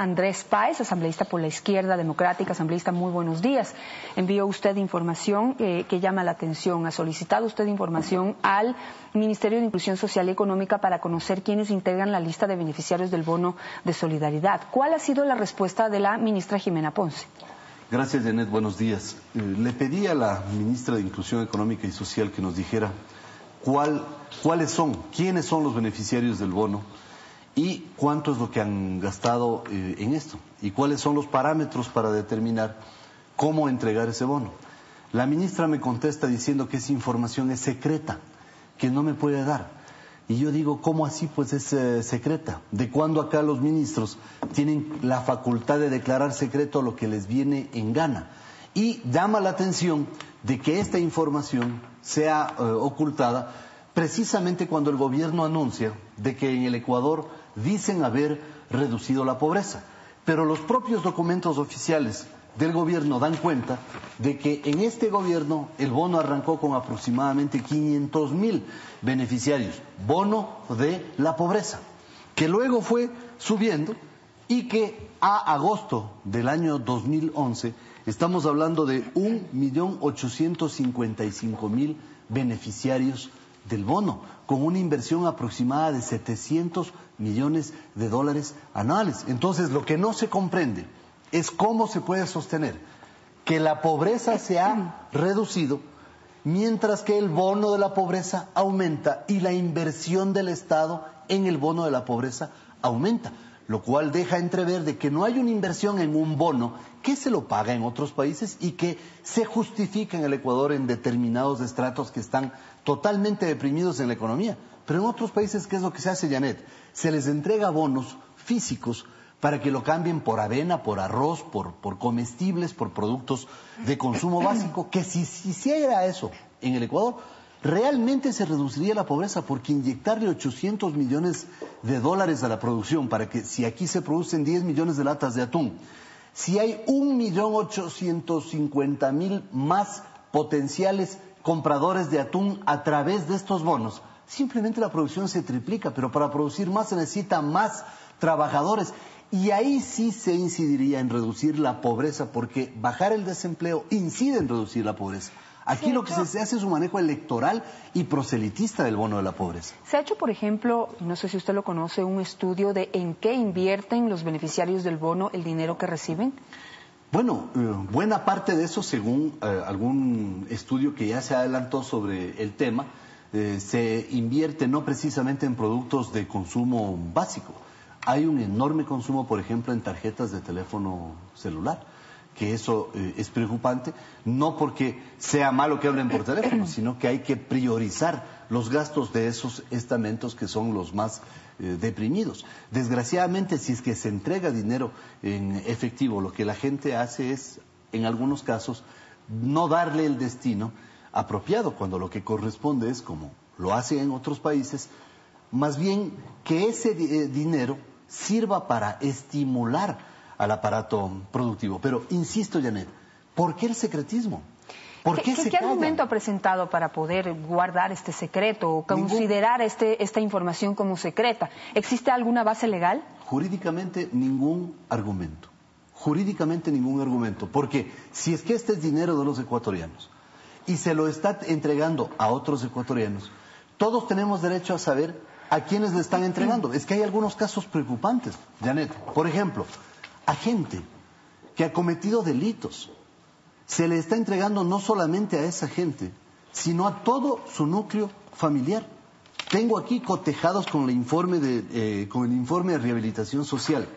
Andrés Páez, asambleísta por la Izquierda Democrática. Asambleísta, muy buenos días. Envió usted información que llama la atención. Ha solicitado usted información al Ministerio de Inclusión Social y Económica para conocer quiénes integran la lista de beneficiarios del bono de solidaridad. ¿Cuál ha sido la respuesta de la ministra Jimena Ponce? Gracias, Janet. Buenos días. Le pedí a la ministra de Inclusión Económica y Social que nos dijera quiénes son los beneficiarios del bono y cuánto es lo que han gastado en esto y cuáles son los parámetros para determinar cómo entregar ese bono. La ministra me contesta diciendo que esa información es secreta, que no me puede dar. Y yo digo, ¿cómo así? Pues es secreta. ¿De cuándo acá los ministros tienen la facultad de declarar secreto lo que les viene en gana? Y llama la atención de que esta información sea ocultada precisamente cuando el gobierno anuncia de que en el Ecuador dicen haber reducido la pobreza. Pero los propios documentos oficiales del gobierno dan cuenta de que en este gobierno el bono arrancó con aproximadamente 500,000 beneficiarios, bono de la pobreza, que luego fue subiendo y que a agosto del año 2011 estamos hablando de 1.855.000 beneficiarios del bono, con una inversión aproximada de 700 millones de dólares anuales. Entonces, lo que no se comprende es cómo se puede sostener que la pobreza se ha reducido mientras que el bono de la pobreza aumenta y la inversión del Estado en el bono de la pobreza aumenta, lo cual deja entrever de que no hay una inversión en un bono que se lo paga en otros países y que se justifica en el Ecuador en determinados estratos que están totalmente deprimidos en la economía. Pero en otros países, ¿qué es lo que se hace, Janet? Se les entrega bonos físicos para que lo cambien por avena, por arroz, por comestibles, por productos de consumo básico, que si se hiciera eso en el Ecuador, realmente se reduciría la pobreza, porque inyectarle 800 millones de dólares a la producción para que, si aquí se producen 10 millones de latas de atún, si hay 1.850.000 más potenciales compradores de atún a través de estos bonos, simplemente la producción se triplica, pero para producir más se necesita más trabajadores. Y ahí sí se incidiría en reducir la pobreza, porque bajar el desempleo incide en reducir la pobreza. Aquí lo que se hace es un manejo electoral y proselitista del bono de la pobreza. Se ha hecho, por ejemplo, no sé si usted lo conoce, un estudio de en qué invierten los beneficiarios del bono el dinero que reciben. Bueno, buena parte de eso, según algún estudio que ya se adelantó sobre el tema, se invierte no precisamente en productos de consumo básico. Hay un enorme consumo, por ejemplo, en tarjetas de teléfono celular, que eso es preocupante, no porque sea malo que hablen por teléfono, sino que hay que priorizar los gastos de esos estamentos que son los más deprimidos. Desgraciadamente, si es que se entrega dinero en efectivo, lo que la gente hace es, en algunos casos, no darle el destino apropiado, cuando lo que corresponde es, como lo hacen en otros países, más bien que ese dinero sirva para estimular al aparato productivo. Pero, insisto, Janet, ¿por qué el secretismo? ¿Por qué se ¿Qué calla? argumento ha presentado para poder guardar este secreto o considerar esta información como secreta? ¿Existe alguna base legal? Jurídicamente, ningún argumento. Jurídicamente, ningún argumento. Porque si es que este es dinero de los ecuatorianos y se lo está entregando a otros ecuatorianos, todos tenemos derecho a saber a quiénes le están entregando. Es que hay algunos casos preocupantes, Janet. Por ejemplo, a gente que ha cometido delitos. Se le está entregando no solamente a esa gente, sino a todo su núcleo familiar. Tengo aquí cotejados con el informe de rehabilitación social.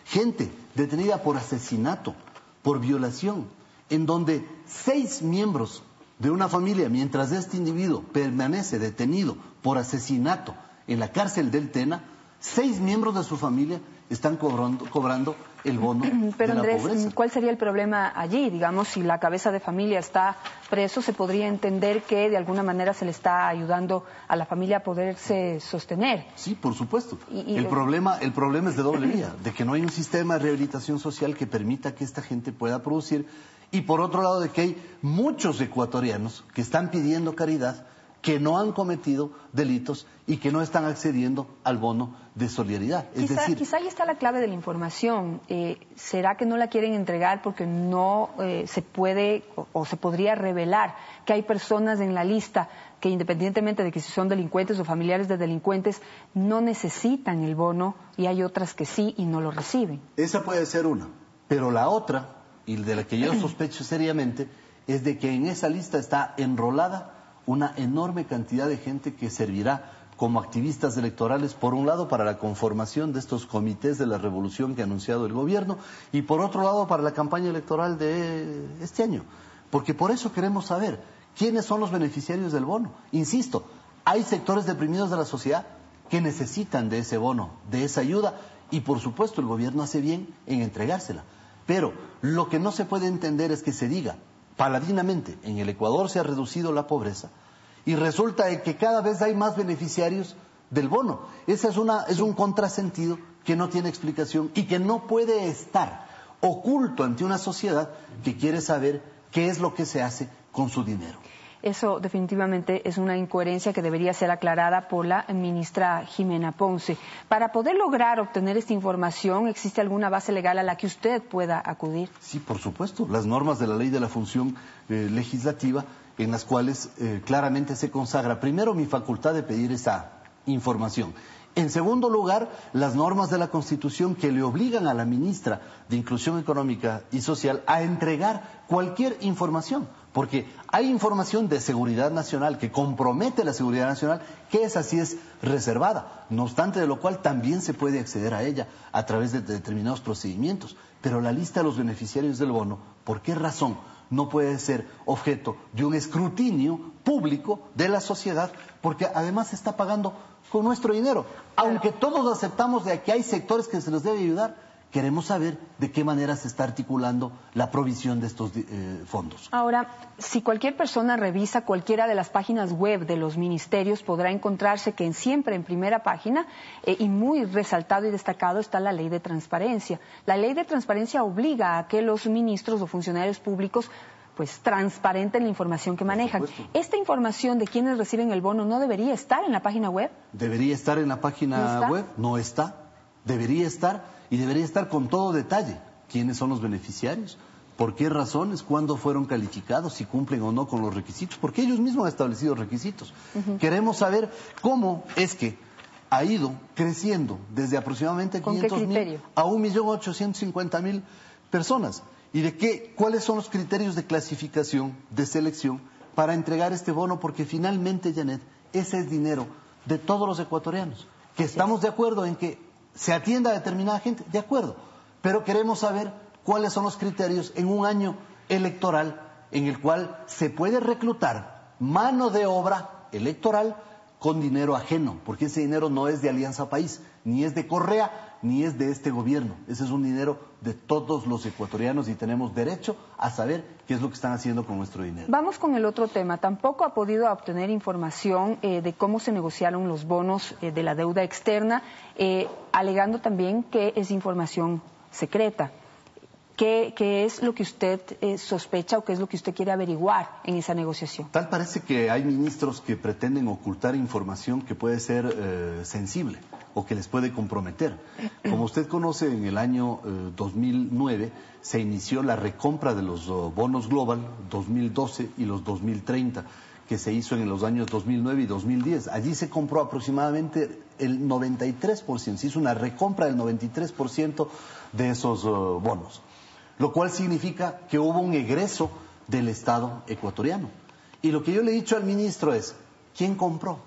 Gente detenida por asesinato, por violación, en donde 6 miembros de una familia, mientras este individuo permanece detenido por asesinato en la cárcel del Tena, 6 miembros de su familia están cobrando el bono Pero de la Andrés, pobreza. ¿cuál sería el problema allí? Digamos, si la cabeza de familia está preso, se podría entender que de alguna manera se le está ayudando a la familia a poderse sostener. Sí, por supuesto. El problema es de doble vía, de que no hay un sistema de rehabilitación social que permita que esta gente pueda producir, y por otro lado de que hay muchos ecuatorianos que están pidiendo caridad, que no han cometido delitos y que no están accediendo al bono de solidaridad. Quizá ahí está la clave de la información. ¿Será que no la quieren entregar porque no se puede o se podría revelar que hay personas en la lista que, independientemente de que si son delincuentes o familiares de delincuentes, no necesitan el bono, y hay otras que sí y no lo reciben? Esa puede ser una, pero la otra, y de la que yo sospecho seriamente, es de que en esa lista está enrolada una enorme cantidad de gente que servirá como activistas electorales, por un lado para la conformación de estos comités de la revolución que ha anunciado el gobierno, y por otro lado para la campaña electoral de este año. Porque por eso queremos saber quiénes son los beneficiarios del bono. Insisto, hay sectores deprimidos de la sociedad que necesitan de ese bono, de esa ayuda, y por supuesto el gobierno hace bien en entregársela. Pero lo que no se puede entender es que se diga paladinamente, en el Ecuador se ha reducido la pobreza y resulta de que cada vez hay más beneficiarios del bono. Ese es un contrasentido que no tiene explicación y que no puede estar oculto ante una sociedad que quiere saber qué es lo que se hace con su dinero. Eso definitivamente es una incoherencia que debería ser aclarada por la ministra Jimena Ponce. Para poder lograr obtener esta información, ¿existe alguna base legal a la que usted pueda acudir? Sí, por supuesto. Las normas de la Ley de la Función Legislativa, en las cuales claramente se consagra, primero, mi facultad de pedir esa información. En segundo lugar, las normas de la Constitución que le obligan a la ministra de Inclusión Económica y Social a entregar cualquier información, porque hay información de seguridad nacional que compromete la seguridad nacional, que esa sí es reservada, no obstante de lo cual también se puede acceder a ella a través de determinados procedimientos. Pero la lista de los beneficiarios del bono, ¿por qué razón no puede ser objeto de un escrutinio público de la sociedad? Porque además se está pagando con nuestro dinero. Aunque todos aceptamos de que hay sectores que se les debe ayudar, queremos saber de qué manera se está articulando la provisión de estos fondos. Ahora, si cualquier persona revisa cualquiera de las páginas web de los ministerios, podrá encontrarse que siempre en primera página, y muy resaltado y destacado, está la ley de transparencia. La ley de transparencia obliga a que los ministros o funcionarios públicos pues transparenten la información que manejan. ¿Esta información de quienes reciben el bono no debería estar en la página web? ¿Debería estar en la página web? No está. Debería estar, y debería estar con todo detalle. ¿Quiénes son los beneficiarios? ¿Por qué razones? ¿Cuándo fueron calificados? ¿Si cumplen o no con los requisitos? Porque ellos mismos han establecido requisitos. Queremos saber cómo es que ha ido creciendo desde aproximadamente 500.000 a 1.850.000 personas. ¿Y cuáles son los criterios de clasificación, de selección, para entregar este bono? Porque finalmente, Janet, ese es dinero de todos los ecuatorianos. Que estamos de acuerdo en que se atienda a determinada gente, de acuerdo. Pero queremos saber cuáles son los criterios en un año electoral en el cual se puede reclutar mano de obra electoral con dinero ajeno, porque ese dinero no es de Alianza País, ni es de Correa, ni es de este gobierno. Ese es un dinero de todos los ecuatorianos y tenemos derecho a saber qué es lo que están haciendo con nuestro dinero. Vamos con el otro tema. Tampoco ha podido obtener información de cómo se negociaron los bonos de la deuda externa, alegando también que es información secreta. ¿Qué es lo que usted sospecha o qué es lo que usted quiere averiguar en esa negociación? Tal parece que hay ministros que pretenden ocultar información que puede ser sensible o que les puede comprometer. Como usted conoce, en el año 2009 se inició la recompra de los bonos Global 2012 y los 2030, que se hizo en los años 2009 y 2010. Allí se compró aproximadamente el 93%, se hizo una recompra del 93% de esos bonos, lo cual significa que hubo un egreso del Estado ecuatoriano. Y lo que yo le he dicho al ministro es, ¿quién compró?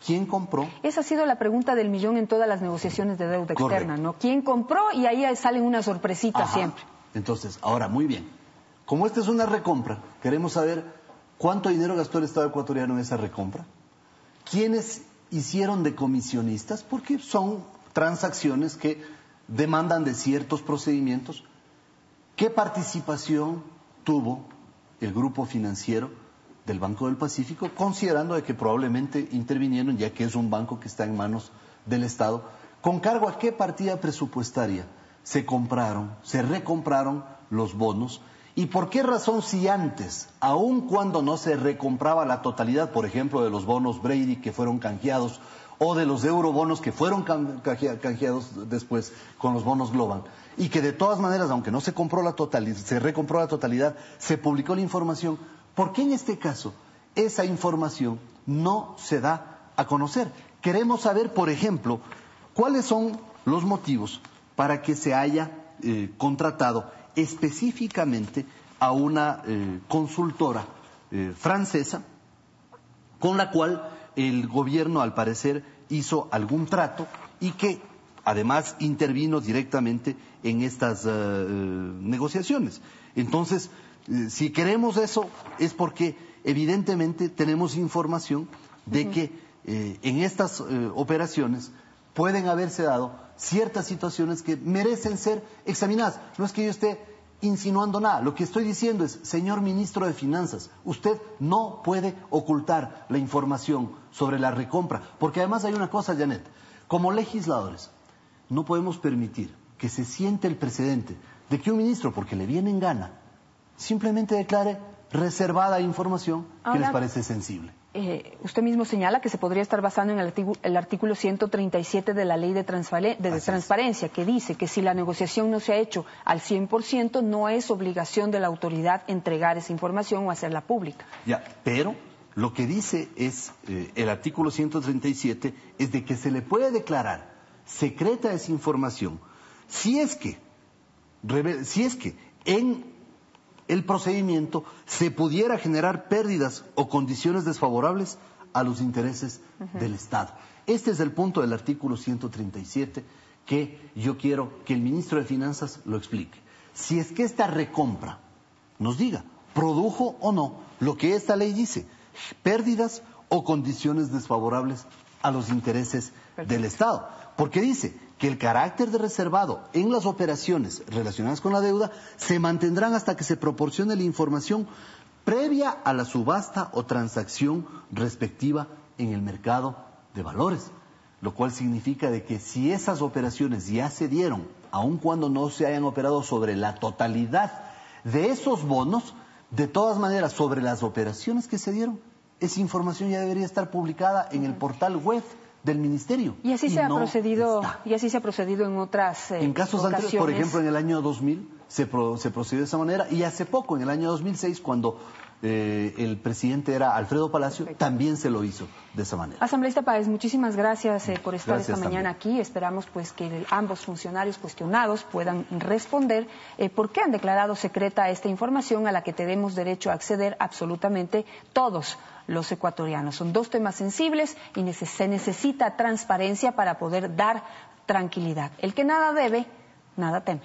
¿Quién compró? Esa ha sido la pregunta del millón en todas las negociaciones de deuda externa, ¿no? ¿Quién compró? Y ahí salen unas sorpresitas siempre. Entonces, ahora, muy bien. Como esta es una recompra, queremos saber cuánto dinero gastó el Estado ecuatoriano en esa recompra. ¿Quiénes hicieron de comisionistas? Porque son transacciones que demandan de ciertos procedimientos. ¿Qué participación tuvo el grupo financiero del Banco del Pacífico, considerando de que probablemente intervinieron, ya que es un banco que está en manos del Estado? ¿Con cargo a qué partida presupuestaria se compraron, se recompraron los bonos? ¿Y por qué razón si antes, aun cuando no se recompraba la totalidad, por ejemplo, de los bonos Brady que fueron canjeados, o de los eurobonos que fueron canjeados después con los bonos Global, y que de todas maneras, aunque no se compró la totalidad, se recompró la totalidad, se publicó la información, ¿por qué en este caso esa información no se da a conocer? Queremos saber, por ejemplo, cuáles son los motivos para que se haya contratado específicamente a una consultora francesa con la cual el gobierno al parecer hizo algún trato y que además intervino directamente en estas negociaciones. Entonces, si queremos eso es porque evidentemente tenemos información de que en estas operaciones pueden haberse dado ciertas situaciones que merecen ser examinadas. No es que yo esté insinuando nada, lo que estoy diciendo es, señor ministro de Finanzas, usted no puede ocultar la información sobre la recompra, porque además hay una cosa, Janet, como legisladores no podemos permitir que se siente el precedente de que un ministro, porque le viene en gana, simplemente declare reservada información que les parece sensible. Usted mismo señala que se podría estar basando en el artículo 137 de la Ley de Transparencia, que dice que si la negociación no se ha hecho al 100%, no es obligación de la autoridad entregar esa información o hacerla pública. Ya, pero lo que dice es, el artículo 137, es de que se le puede declarar secreta esa información si es que en el procedimiento se pudiera generar pérdidas o condiciones desfavorables a los intereses del Estado. Este es el punto del artículo 137 que yo quiero que el ministro de Finanzas lo explique. Si es que esta recompra nos diga, produjo o no lo que esta ley dice, pérdidas o condiciones desfavorables a los intereses del Estado. Porque dice que el carácter de reservado en las operaciones relacionadas con la deuda se mantendrán hasta que se proporcione la información previa a la subasta o transacción respectiva en el mercado de valores. Lo cual significa de que si esas operaciones ya se dieron, aun cuando no se hayan operado sobre la totalidad de esos bonos, de todas maneras sobre las operaciones que se dieron, esa información ya debería estar publicada en el portal web del ministerio. Y así se ha procedido en otras en casos anteriores, por ejemplo, en el año 2000 se procedió de esa manera, y hace poco, en el año 2006, cuando el presidente era Alfredo Palacio, también se lo hizo de esa manera. Asambleísta Páez, muchísimas gracias por estar esta mañana aquí. Esperamos pues que ambos funcionarios cuestionados puedan responder por qué han declarado secreta esta información a la que tenemos derecho a acceder absolutamente todos los ecuatorianos. Son dos temas sensibles y se necesita transparencia para poder dar tranquilidad. El que nada debe, nada teme.